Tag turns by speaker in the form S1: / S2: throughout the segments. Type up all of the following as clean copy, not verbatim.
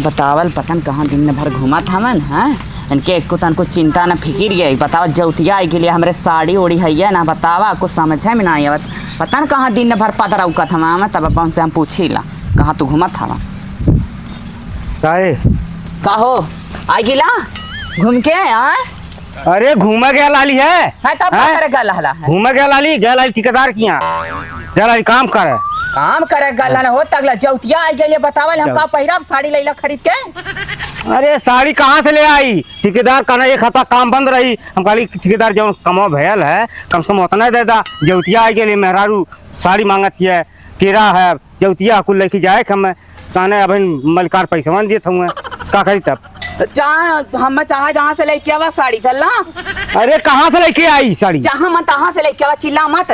S1: बतावल पतन कहाँ दिन भर घूमा था मन है इनके एको तनको चिंता न फिकिर गई। बताओ जौतिया आई के लिए हमारे साड़ी ओड़ी है ना बतावा कुछ समझे में ना आवत। पता न कहाँ दिन भर पता रउका था मामा तब अपन से हम पूछी ला कहाँ तू घूमा था का हो आई गिला घूम के आए।
S2: अरे घूमा गया लाली है
S1: तब करे गलहला है
S2: घूमा गया लाली ठेकेदार की यहाँ गया लाली काम करे
S1: गलहला हो तगला जौतिया आई गई बतावल हम का पहिरा साड़ी लैला खरीद के।
S2: अरे साड़ी कहाँ से ले आई ठेकेदार कहना एक हफ्ता काम बंद रही हम कहली ठेकेदार जो कमो भयल है कम से कम उतना दे दा। जौतिया आई गई मेहरारू साड़ी मांगत है केरा है जौतिया कुल लेके जाए हम कहने अब मलकार पैसा दिए थे का करी तब
S1: हम जहाँ से लेके आवा साड़ी चलना।
S2: अरे कहाँ से लेके आई साड़ी
S1: जहाँ मन तहाँ से लेके आवा चिल्ला मत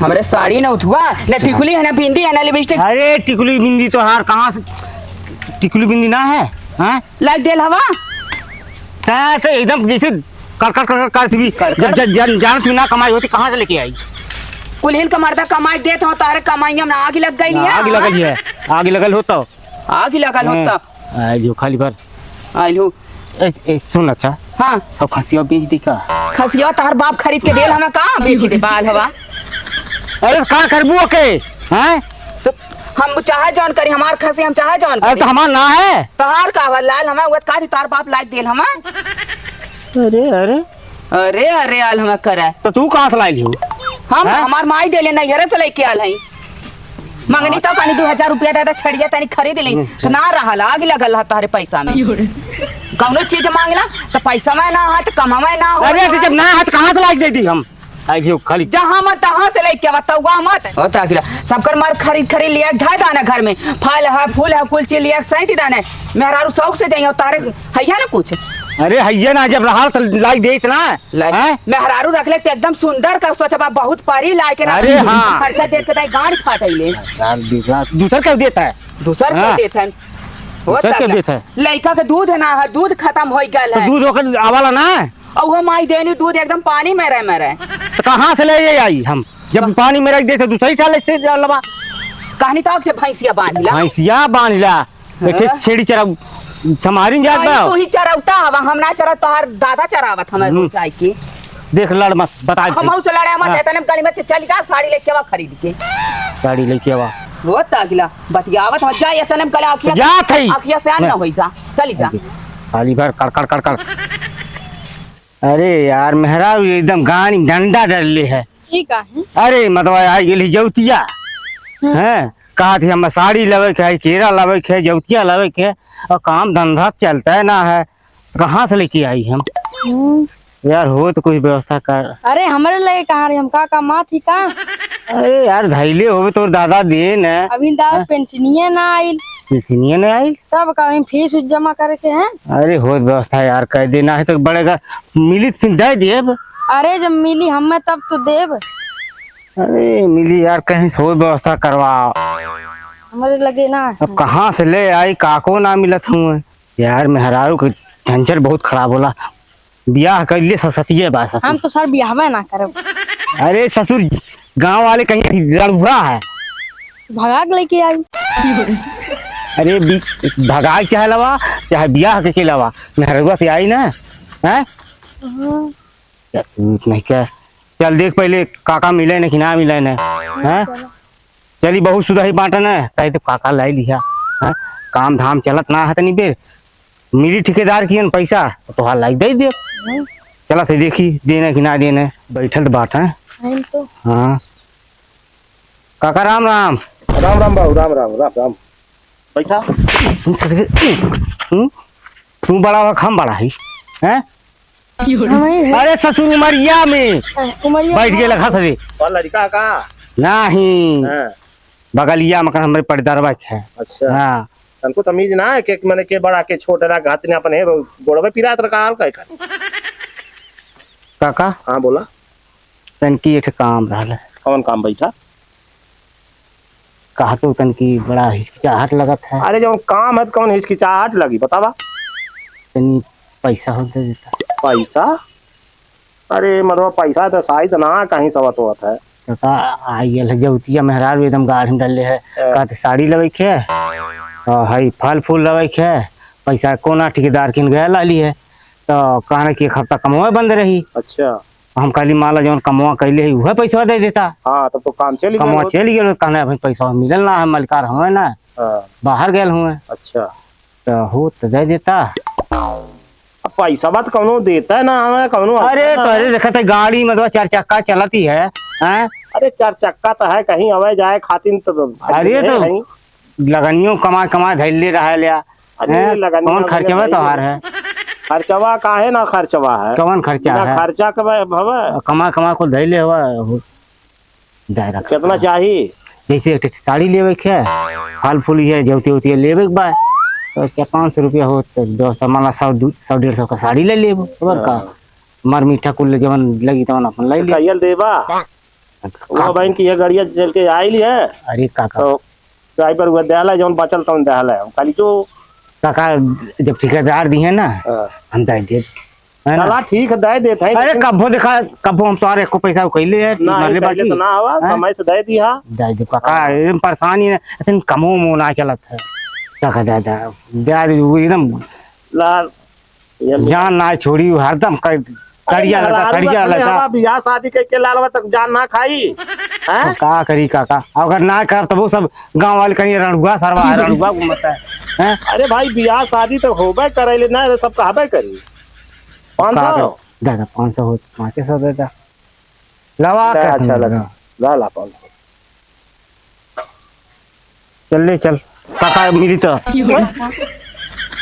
S1: हमारे साड़ी न उठुआ न टिकुली है न बिंदी है न लिपस्टिक।
S2: अरे टिकुली बिंदी तो हार कहाँ से टिकुली बिंदी ना है हाँ
S1: लाइक देल हवा
S2: तो एकदम जैसे कर भी जब जान तू ना कमाई होती कहाँ से लेके आई
S1: कुल हिल का मर्दा कमाई देता हो तारे कमाई में आग लग गई है।
S2: आग लगल होता
S1: आग लगल होता
S2: जो खाली पर
S1: आइलू
S2: सुन अच्छा
S1: हाँ
S2: अब खसिया बेच दी का
S1: खसिया तार बाप खरीद के देल हमें कहाँ बेच दे बाल हवा।
S2: अरे का करबू के हैं
S1: तो हम चाहे जौन करी हमार खसी हम चाहे जौन
S2: अरे तो हमार ना है
S1: तार का लाल हमें वो का तार बाप लाइक देल हमें।
S2: अरे अरे
S1: अरे अरे आल हमें करे
S2: तो तू कहाँ से लाई लियो
S1: हम हमार माई देले नहीं घरे से लेके आल है मंगनी तो कनी 2000 रुपया दे छड़िया तनी खरीद ली तो ना रहा आग लगल है तारे पैसा में कौनो चीज मांगला तो पैसा में ना है तो कमा में ना हो।
S2: अरे जब ना है तो कहाँ से लाइक दे दी हम आई खाली
S1: जहाँ मत तहाँ से लेके बताऊगा मत होता कि सबकर मार खरीद लिया ढाई दाना घर में फल है फूल है कुल चीज लिया सही दाना मेहरारू शौक से जाइए तारे हैया ना कुछ।
S2: अरे हैया ना जब रहा तो लाइक दे इतना
S1: मेहरारू रख ले तो एकदम सुंदर का सोचा बहुत पारी ला के
S2: अरे हाँ
S1: खर्चा दे के गाड़ी फाटैले
S2: दूसर कर देता है
S1: दूसर कर देता है लड़का के दूध है ना दूध खत्म हो गया है
S2: दूध होकर आवाला ना
S1: और वो माई देनी दूध एकदम पानी में रहे
S2: तो कहाँ से ले आई हम जब पानी में रख दे तो दूसरी चाल से लबा
S1: कहानी तो आपके भैंसिया बांध ला
S2: छेड़ी चरा समारी जात बा
S1: तू ही चरावता हवा हम ना चरा तोहर दादा चरावत हमारे चाय की
S2: देख लड़ मत बता
S1: हम से लड़े मत तने कली मत चल जा साड़ी लेके आवा खरीद के
S2: साड़ी लेके आवा
S1: वो तागिला बतियावत हो जा तने कले आखिया
S2: जा थई
S1: आखिया से ना होई जा चली जा
S2: खाली भर कर अरे यार मेहरा एकदम गानी डंडा डरले है
S3: ठीक है।
S2: अरे मतलब आई गेली जौतिया हैं कहा थी हम साड़ी लवे के है केरा लवे के है जौतिया लवे के और काम धंधा चलता है ना है कहाँ से लेके आई हम यार हो तो कोई व्यवस्था कर।
S3: अरे हमारे लगे कहाँ हम का माँ थी का
S2: अरे यार धैले हो तो दादा दे न
S3: अभी दादा पेंशनिया ना आई
S2: पेंशनिया नहीं आई
S3: तब का फीस जमा करे के हैं।
S2: अरे हो व्यवस्था यार कर देना है तो बड़ेगा मिली फिर दे देब।
S3: अरे जब मिली हमें तब तो देब।
S2: अरे मिली यार कहीं से व्यवस्था करवाओ
S3: हमारे लगे ना
S2: अब कहाँ से ले आई काको ना मिलत हूँ यार मेहरारू के झंझट बहुत खराब होला ब्याह कर लिए ससतिये बा
S3: हम तो सर ब्याह ना करब।
S2: अरे ससुर गांव वाले कहीं लड़ुआ है
S3: भगाग लेके आई।
S2: अरे भगाग चाहे लवा चाहे ब्याह के लवा मेहरुआ से आई ना है नहीं क्या चल देख पहले काका मिले न कि ना मिले न है चली बहुत सुधाई बांटन है कहीं तो काका लाई लिया है काम धाम चलत ना है तनी बेर मिली ठेकेदार की पैसा तो हाल लाई दे दे चला से देखी देने कि ना देने बैठल तो बात है
S3: तो
S2: हाँ काका राम राम
S4: राम राम बाबू राम राम राम राम बैठा
S2: तू बड़ा हुआ हम बड़ा है हैं अरे ससुर उमरिया में बैठ के लखा सजे
S4: लड़का का
S2: नहीं बगलिया मकान हमारे पर्दारवा है।
S4: अच्छा
S2: हाँ
S4: हमको तमीज ना है कि मैंने के बड़ा के छोटे ना घात ने अपन है गोड़वे पिरात रखा हाल का
S2: काका
S4: हाँ बोला
S2: तनकी एक काम रहा
S4: कौन काम बैठा
S2: कहा तो तनकी बड़ा हिचकिचाहट लगत है।
S4: अरे जब काम है तो कौन हिचकिचाहट लगी बतावा
S2: तनी पैसा हो दे देता
S4: पैसा अरे मतलब पैसा तो शायद ना कहीं सवत होता है
S2: काका आई जौतिया मेहरार एकदम गाढ़ में डले है कहते साड़ी लगे के हई फल फूल लगे है पैसा कोना ठेकेदार किन गया लाली है तो कहना कि एक हफ्ता कमवा बंद रही।
S4: अच्छा
S2: हम कहली माला जौन कमवा कैले है वह पैसा दे देता।
S4: हाँ तब तो काम चल
S2: कमवा चल गए कहना भाई पैसा मिलल ना है मलिकार हुए ना बाहर गए हुए।
S4: अच्छा
S2: तो हो तो दे देता।
S4: अब पैसा बात कौनो देता है ना हमें कौनो।
S2: अरे तो अरे देखा था गाड़ी मतलब 4 चक्का चलती है हैं?
S4: अरे 4 चक्का तो है कहीं आवे जाए खातिर तो
S2: अरे तो लगनियों कमा धैले रहा लिया।
S4: अरे लगनियों
S2: कौन खर्चवा तोहार है?
S4: खर्चवा काहे ना खर्चवा है
S2: कौन खर्चा है?
S4: खर्चा के भवे
S2: कमा को धैले हुआ दायरा
S4: कितना चाहिए?
S2: जैसे एक साड़ी लेवे के फल फूल है जौती उती लेवे के बाद तो 500 रुपया हो तो दोस्त माला 100-150 का साड़ी ले लेबो खबर का मर मीठा कुल जवन लगी तवन अपन ले ले
S4: कहियल देबा वो बहन की ये गाड़िया चल के आइली है।
S2: अरे काका
S4: तो ड्राइवर हुआ देहला जवन बचल तवन देहला हम खाली जो
S2: काका जब ठेकेदार दी है ना हम दे दे है ना।
S4: चला ठीक है दे देते हैं।
S2: अरे कबो देखा कबो हम तोरे को पैसा कइले है
S4: ना
S2: मारले
S4: पहले
S2: बाकी
S4: तो ना आवा समय से दे दिया
S2: दे दे काका एकदम परेशानी है इतन कमो मो ना चलत है काका दादा ब्याज एकदम
S4: लाल
S2: जान ना छोड़ी हरदम कड़िया लगा
S4: बियाह शादी के लालवा तक जान ना खाई हैं?
S2: का करी काका अगर ना कर तो वो सब गांव वाले कहीं रणुआ सरवा रणुआ घूमता है।
S4: अरे भाई बियाह शादी तो होबे करे ना सब कहबे करी 500
S2: दादा 500 हो 500 देता लवा के
S4: अच्छा लगा ला 500
S2: चल ले चल काका मिली तो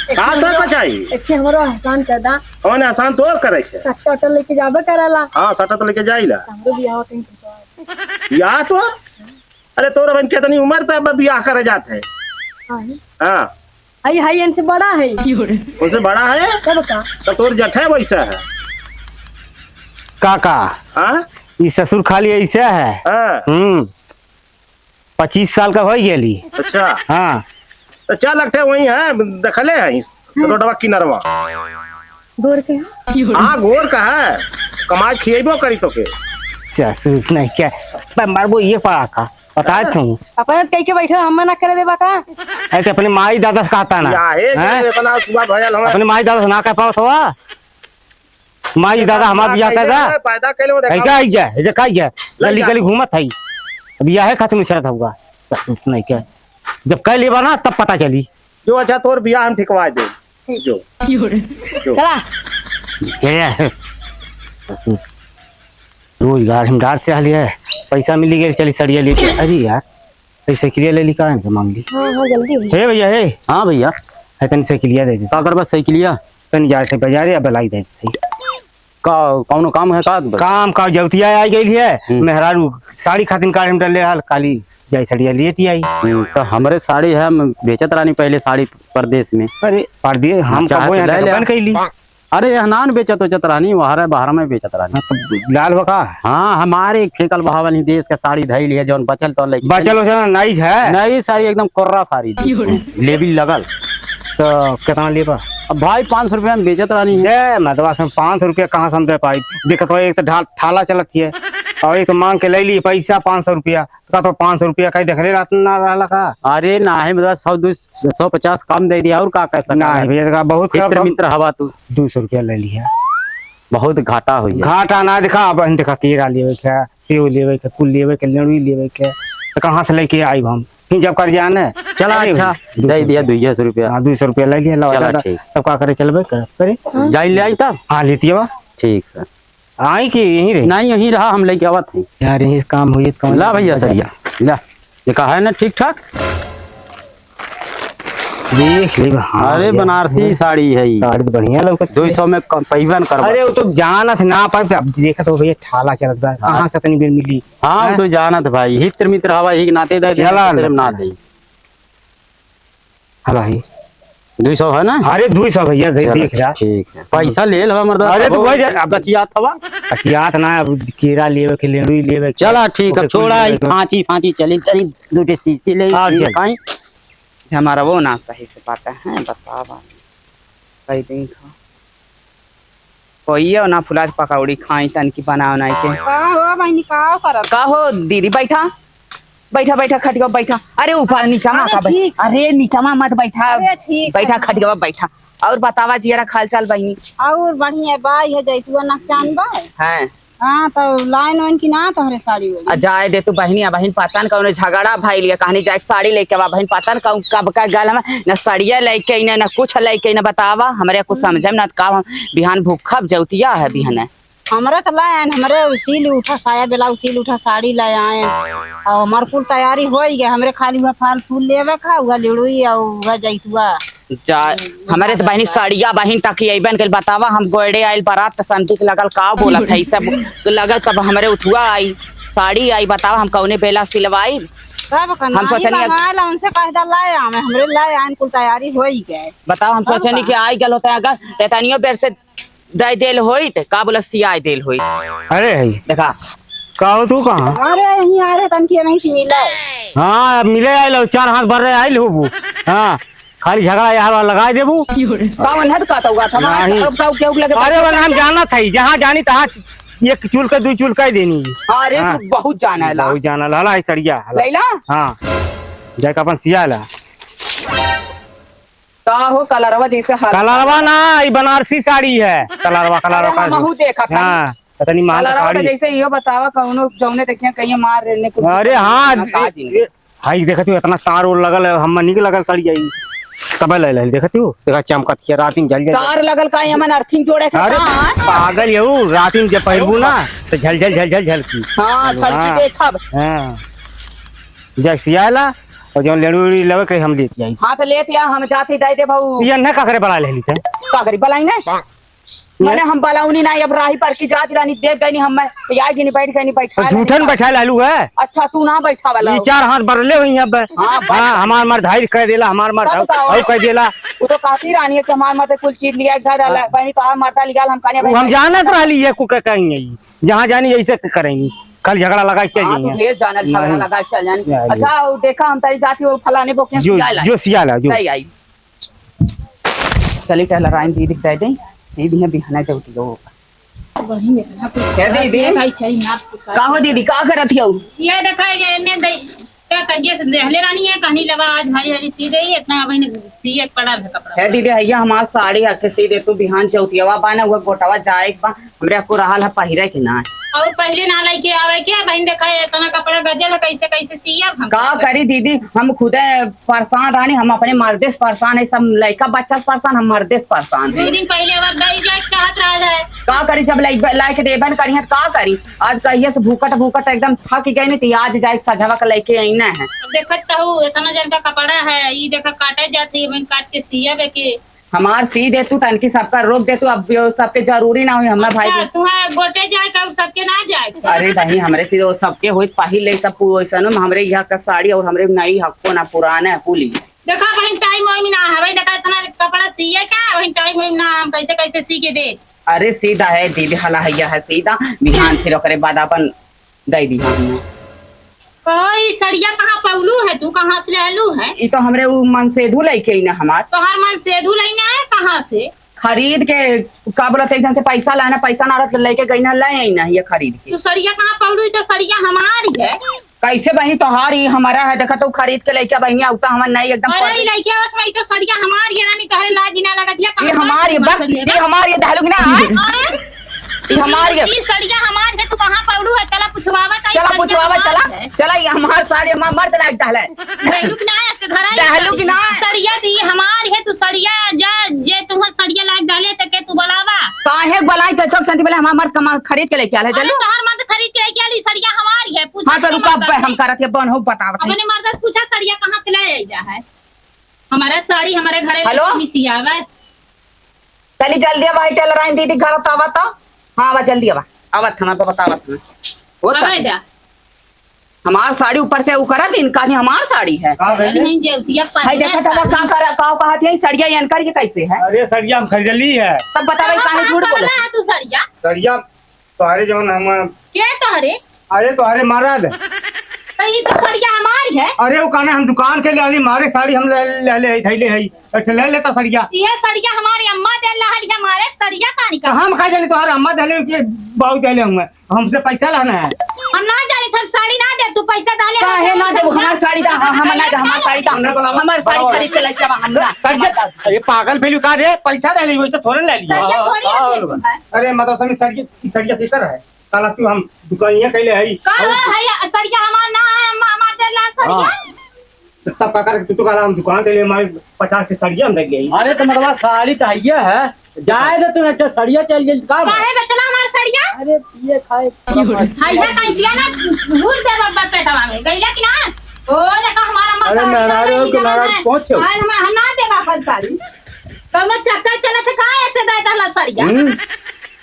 S4: कहां तक चाहिए?
S3: एक हमरो आसान कर दा
S4: कौन आसान तो करे छे
S3: सट्टा ऑटो लेके जाबे करला।
S4: हां सट्टा तो लेके जाइला
S3: हमरो बियाह कहीं
S4: या तो अरे तोरा बहन कितनी उम्र तक बियाह करे जाते है? हां
S3: हाई हाई इनसे बड़ा है
S4: उनसे बड़ा है
S3: कब का
S4: तो तोर जठे वैसा है
S2: काका
S4: हां
S2: ये ससुर खाली ऐसे है।
S4: हां
S2: 25 साल का हो गेली।
S4: अच्छा
S2: हाँ
S4: तो चल अठे वही है देखले है रोडवा किनरवा
S3: गोर के
S4: हां गोर का है कमाई खिएबो करी तो के
S2: ससुर नहीं क्या मारबो ये पड़ा का बता तू
S3: अपन कह के बैठे हम ना करे देबा का
S2: ऐसे अपने माई दादा से कहता ना
S4: याहे इतना सुबह भयल हमरा
S2: अपने माई दादा से ना कह पाओ सवा माई दादा हमार बियाह कर दा
S4: पैदा कैले वो
S2: है
S4: देखा
S2: क्या आई जाए ये काय जाए गली गली घूमत है अब यह है खत्म छरत होगा ससुर नहीं क्या जब कह लेबा ना तब पता चली
S4: जो अच्छा तोर बियाह हम ठिकवा दे जो
S3: चला
S2: जय रोजगार हम डार से हाली है पैसा मिली गई चली सड़िया लेके अरे यार पैसे क्लियर ले लिखा है मांगली
S3: हां जल्दी हो
S2: हे भैया हे
S5: हाँ भैया
S2: है तन से क्लियर दे दे
S5: का करबा साइकिलिया
S2: तन जा से बाजार या बलाई दे दे
S5: का कौनो काम है का
S2: काम का जवतिया आई गई है मेहरारू साड़ी खातिन काट में डले हाल काली जाई सड़िया लेती आई।
S5: तो हमारे साड़ी है हम बेचत रानी पहले साड़ी परदेश में।
S2: अरे पर दिए हम
S5: चाहे
S2: कबो
S5: तो
S2: यहाँ
S5: ले ले।
S2: बन कैली
S5: अरे हनान बेचत उचत रानी वहां बाहर में बेचत रानी।
S2: तो लाल बका
S5: हाँ हमारे फेकल बहावल देश का साड़ी धैल है जौन बचल तो लेके
S2: बचल हो नाइस है
S5: नई साड़ी एकदम कोर्रा साड़ी लेबी लगल
S2: तो कितना लेबा
S5: अब भाई 500 रुपया में बेचत रानी है।
S2: ये मतलब 500 रुपया कहाँ से हम दे पाई देखत हो एक तो ठाला चलत है और एक तो मांग के ले ली पैसा 500 रुपया का तो 500 रुपया कहीं देखले रात ना रहला का
S5: अरे ना है मतलब 100-150 कम दे दिया और का कैसा
S2: ना है भैया का बहुत
S5: मित्र मित्र हवा तू
S2: 200 रुपया ले लिया
S5: बहुत घाटा हो जाए।
S2: घाटा ना दिखा अब देखा केरा लेवे के सेव लेवे के कुल लेवे के लड़ुई लेवे के तो कहाँ से लेके आई हम फिर जब कर जाने
S5: चला अच्छा दे दिया 200 रुपया।
S2: हाँ 200 रुपया ले लिया
S5: चला ठीक
S2: तब का करे चलबे करे
S5: जाई ले आई तब
S2: हाँ लेती है
S5: ठीक है
S2: आई कि यहीं रही
S5: नहीं यहीं रहा हम लेके आवत हैं
S2: यार यही काम हुई तो
S5: ला भैया सरिया ला ये कहा है ना ठीक ठाक।
S2: देख ले हाँ
S5: अरे बनारसी साड़ी है ये
S2: साड़ी तो बढ़िया लग
S5: 200 में पैवन करवा।
S2: अरे वो तो जानत ना पाए अब देखा तो भैया ठाला चलत बा कहां से तनी बेर मिली
S5: हाँ तो जानत भाई हित्र मित्र हवा ही नाते दे
S2: चला
S5: ना दे
S2: हला ही
S5: 200 है ना।
S2: अरे 200 भैया देख रहा
S5: ठीक है पैसा ले लवा मर्द।
S2: अरे तो भाई अब
S5: बचियात हवा
S2: अतियात ना अब केरा लेवे के लेड़ुई लेवे के
S5: चला ठीक है छोड़ा ही फांची फांची चली तनी दूटे सीसी ले काई
S1: हमारा वो ना सही से पाता है बतावा कई दिन खा कोई ना फुलाज पकौड़ी खाई तन की बनाओ नहीं के
S3: का हो भाई निकाल करत
S1: का हो दीदी बैठा बैठा बैठा खटिया बैठा। अरे ऊपर नीचा मा का
S3: ठीक।
S1: अरे नीचा मा मत बैठा।
S3: अरे ठीक
S1: बैठा
S3: है।
S1: खटिया बैठा। और बतावा जियरा खाल चाल बहिनी।
S3: और बढ़िया बाई है जैतुआ नकचान बा
S1: हैं
S3: हाँ तो लाइन वाइन की ना तोहरे साड़ी वाली
S1: आ जाए दे तू बहिनी आ बहिन पता न कौन झगड़ा भाई लिया कहानी जाए साड़ी लेके आवा बहिन पता न कौन कब का गल हम न साड़िया लेके न कुछ लेके न बतावा हमरे कुछ समझे न का हम बिहान भूखब जौतिया है बिहान
S3: हमरे तो लाए हमरे सील उठा साया ब्लाउज सील उठा साड़ी लाए आए और हमार कुल तैयारी हो गई हमरे खाली हुआ फल फूल लेवे खा हुआ लिड़ुई और हुआ जैतुआ
S1: जा हमारे तो बहिनी साड़िया बहिन ताकि अइबन के बतावा हम गोड़े आइल बारात त संदूक लगल का बोला है सब लगल तब हमरे उठुआ आई साड़ी आई बतावा हम कौने बेला सिलवाई
S3: सब करना
S1: हम सोचनी
S3: मंगाला उनसे कह दा लाए आए हमरे लाए आए कुल तैयारी हो ही गए
S1: बताओ हम सोचनी कि आई गल होता अगर तेतनियो बेर से दे देल होई त का बोला सियाई देल होई
S2: अरे है
S1: देखा
S2: का हो तू कहाँ?
S3: अरे यहीं आ रहे तनकी नहीं से मिला
S2: हाँ अब मिले आइल 4 हाथ भर रहे आइल हो हाँ खाली झगड़ा यहाँ लगा देबू
S1: कौन है का तो था
S2: नहीं।
S1: अब का केहू लगे
S2: अरे वो नाम जाना था ही जहाँ जानी तहाँ एक चूल का 2 चूल का ही देनी
S1: अरे
S2: हाँ।
S1: तू बहुत जाना है ला
S2: बहुत जाना लाला है तड़िया
S1: लैला
S2: हाँ जाके अपन सिया ला
S1: का हो कलरवा जैसे हाल
S2: कलरवा ना ये बनारसी साड़ी है कलरवा कलरवा
S1: हम महू देखा था
S2: हाँ पता नहीं माल
S1: कलरवा तो
S2: साड़ी
S1: जैसे यो बतावा कौनो जौने देखिए कहीं मार रहने को
S2: अरे हाँ हाई देखती हो इतना तार और लगल है हम निक लगल साड़ी आई तब ले ले देखती हो देखा चमकत के रात में जल जल
S1: तार लगल का हमन अर्थिंग जोड़े का
S2: अरे पागल यू रात में जब पहनबू ना तो झल झल झल झल झल की
S1: हां छलकी देखब
S2: हाँ जय सियाला और जो लेड़ूड़ी लवे के हम लेके आई
S1: हां तो लेत या हम जाते दे दे भाऊ
S2: ये न का करे बड़ा ले ली थे
S1: का करी बलाई ना मैंने हम बलाउनी ना अब राही पर की जात रानी देख गई हम मैं तो यार नहीं बैठ गई नहीं बैठा
S2: झूठन बैठा लालू है
S1: अच्छा तू ना बैठा वाला
S2: ये 4 हाथ बरले हुई अब
S1: हाँ,
S2: हाँ हमार मर धाई कह देला हमार मर
S1: तब बताओ।
S2: और कह देला
S1: वो तो कहती रानी है कि हमार मत कुल चीज लिया घर वाला बहनी तो मरता लिया हम कहने
S2: हम जानत रहली है कुछ कहेंगे जहाँ जानी ऐसे करेंगी कल झगड़ा लगा के चल
S1: हाँ, तो
S2: जाएंगे
S1: ढेर जाना झगड़ा
S2: नहीं।
S1: लगा के चल जानी
S2: नहीं।
S1: अच्छा वो देखा हम तारी जाती वो फलाने बोके
S2: जो सियाला जो
S1: नहीं आई चली कह लगाएं दीदी कह दें ये भी है बिहाना जौती हो क्या दीदी
S3: भाई चाहिए ना
S1: का हो दीदी का करत हो
S6: ये देखा ये ने क्या कहिए से देहले रानी है कहानी लगा आज हरी हरी सी गई इतना बहन सी एक पड़ा है कपड़ा
S1: है दीदी भैया हमार साड़ी हके सी दे तू बिहान चौथियावा बाना हुआ गोटावा जाए बा हमरे को रहल है पहिरे के ना
S6: और पहले ना लेके आवे क्या बहन देखा इतना कपड़ा गजल कैसे कैसे सिया हम
S1: का करी दीदी हम खुदे परेशान रानी हम अपने मर्दे से परेशान है सब लड़का बच्चा से परेशान हम मर्दे से परेशान
S6: दो
S1: है
S6: दिन पहले वक्त गई जाए चाहत रहा है
S1: का करी जब लाइक देबन करी है का करी आज कहिए से भूखत भूखत एकदम थक गई नहीं आज जाए सजावा का लेके आई ना है
S6: अब देखत तो इतना जन का कपड़ा है ये देखा काटे जाती है बहन काट के सिया बे के
S1: हमार सी दे तू तनकी सबका रोक दे तू अब सबके जरूरी ना हुई हमारा भाई
S6: तुम्हारे गोटे जाए कब सबके ना जाए
S1: अरे भाई हमरे से सबके होई पहले सब वैसन हमरे यहाँ का साड़ी और हमरे नई हक्को ना पुराना है पुली
S6: देखा बहन टाइम वाइम ना है भाई देखा इतना कपड़ा सिया क्या बहन टाइम वाइम ना हम कैसे कैसे सी के दे
S1: अरे सीधा है दीदी हला हैया है सीधा बिहान फिर ओकरे बाद अपन दे दी हमने
S6: कोई सड़िया कहाँ पौलू है तू कहाँ से लहलू है
S1: ई तो हमरे उ मन से धु लई के ना हमार
S6: तोहर मन से धू लेना है कहाँ से
S1: खरीद के का बोलत एकदम से पैसा लाना पैसा ना रख लेके गई ना ले आई ना ये खरीद के
S6: तू सड़िया कहाँ पौलू तो सड़िया हमारी है
S1: कैसे बहनी तोहार ही हमारा है देखा तो खरीद के लेके बहनी उता हमर नहीं एकदम
S6: अरे लड़के आवत भाई तो सड़िया हमारी है रानी कहले लाज ना लगा दिया
S1: ये हमारी बस ये हमारी दहलुग ना
S6: अरे
S1: ये हमारी
S6: ये सड़िया हमारी है तू कहाँ पौलू है चला पूछवावा
S1: चला पूछवावा चला चला ये हमार साड़ी हमार मर्द लायक दहले
S6: दहलुक ना ऐसे धरा
S1: दहलुक ना
S6: सड़िया दी हमारी है तू सड़िया जा जे तू सड़िया लाग डाले त के तू बोलावा
S1: काहे बलाई तो चौक संती बोले हमार मर्द कमा खरीद के लेके आले
S6: अरे
S1: चलो
S6: तोहर मर्द खरीद के लेके आली सड़िया हमारी है पूछ
S1: हां तो रुका हम करत है बन हो बतावत है
S6: अपने मर्द से पूछा सड़िया कहाँ से ले जा है हमारा साड़ी हमारे घरे
S1: हेलो?
S6: में सियावा
S1: चली जल्दी भाई टेलर आई दीदी घर आवा तो हां आवा जल्दी आवा आवत हमारे बतावत वो
S6: आवा जा
S1: हमार साड़ी ऊपर से उकरा दिन का हमार साड़ी है
S6: नहीं जेतिया
S1: भाई देखा तब का करा का कहत है सड़िया यनकर के कैसे है
S2: अरे सड़िया हम खरीदली है
S1: तब बतावे काहे झूठ बोले
S6: है तू सड़िया
S2: सड़िया तुम्हारे जौन हम
S6: क्या तोहरे
S2: अरे तुम्हारे महाराज
S6: तो ये तो सड़िया हमारी है
S2: अरे वो कहने हम दुकान के लिए मारे साड़ी हम ले थैले है अच्छा ले लेता सड़िया
S6: ये सड़िया हमारी अम्मा दे लहल हमारे सड़िया कहानी
S2: तो
S6: का
S2: हम खा जाने तुम्हारे अम्मा दहले के बहुत दहले हुए हमसे पैसा लाना है
S6: हम ना जाने थे साड़ी ना दे तू पैसा डाले
S1: काहे ना दे हमार साड़ी दा हमार साड़ी दा हमार साड़ी खरीद के लेके हमरा
S2: अरे पागल भेलू का रे पैसा ले ली वैसे थोड़ा ले लिया
S6: सड़िया थोड़ी है
S2: अरे मतलब समी सड़िया फिकर है काला तू हम दुकानिया कैले है
S6: का है सड़िया हमार ना है मामा देला सड़िया
S2: तब का कर तू काला हम दुकान के लिए हमारे 50 के सड़िया हम लग गई
S5: अरे तो मतलब साड़ी चाहिए है जाएगा तू एक सड़िया चल गई का
S6: काहे बेचला हमार सड़िया
S5: अरे ये खाए
S6: हाइया कंचिया ना भूल दे बाबा पेटवा में गईला कि ना ओ देखा हमारा मसा
S5: अरे नाराज हो नाराज पहुंचो
S6: आज हम ना देगा अपन साड़ी कौनो चक्कर चले थे का ऐसे दे डाला सड़िया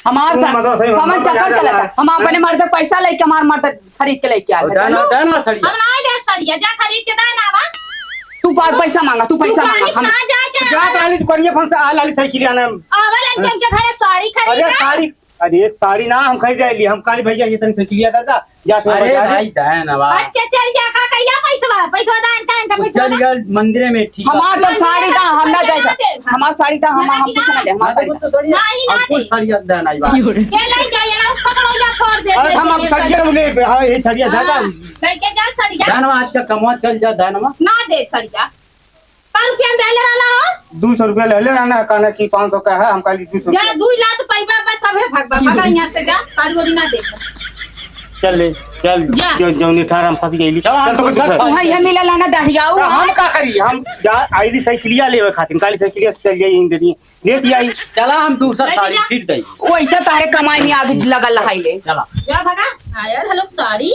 S1: हमार चक्कर चला था हम अपने मर्द पैसा लेके हमार मर्द खरीद के लेके आए
S5: देना सड़िया
S6: हम ना दे सड़िया जा खरीद के देना वा
S1: तू पर पैसा मांगा तू पैसा मांगा हम
S6: कहां जाके
S2: जा वाली दुकानिया फंस आ लाली साइकिल आना
S6: आवल के घरे साड़ी
S2: अरे
S6: खरीद
S2: साड़ी अरे एक साड़ी ना हम खरीद जाएली हम काली भैया ये तन साइकिलिया दादा जा
S5: अरे भाई देना बा
S6: हट के चल जा का कहिया पैसा दान टाइम का पैसा
S5: चल गए मंदिर में ठीक
S1: हमार तो साड़ी दा हम ना जाएगा हमार साड़ी दा हम कुछ ना दे हमार साड़ी
S5: तो सड़िया
S6: नहीं, ना
S5: हमको
S6: दे।
S5: सड़िया देना ही बा
S6: के ले जाइए ना पकड़ो जा फोड़ दे
S2: अरे हम सड़िया ले हां ये सड़िया दादा
S6: लेके जा सड़िया
S5: देना आज का कमवा चल जा देना
S6: ना दे सड़िया पर रुपया दे ले वाला हो
S2: 200 रुपया ले ना कहना कि 500 का है हम काली 200
S6: जा 2 लाख पैसा बस सबे भगा यहां से जा सारी वाली ना देख
S2: चल ले चल
S6: जा।
S2: जो निठार हम फंस गईली चल तो
S1: तू है मिला लाना दहियाऊ
S2: हम का करी हम जा आईडी साइकिलिया लेवे खातिर काली साइकिलिया चल गई इन देनी ले दिया
S5: चला हम दूसरा साड़ी फिर गई
S1: वैसा तारे कमाई में आगे लगल रहाइले
S5: चला
S6: जा भगा आया हेलो साड़ी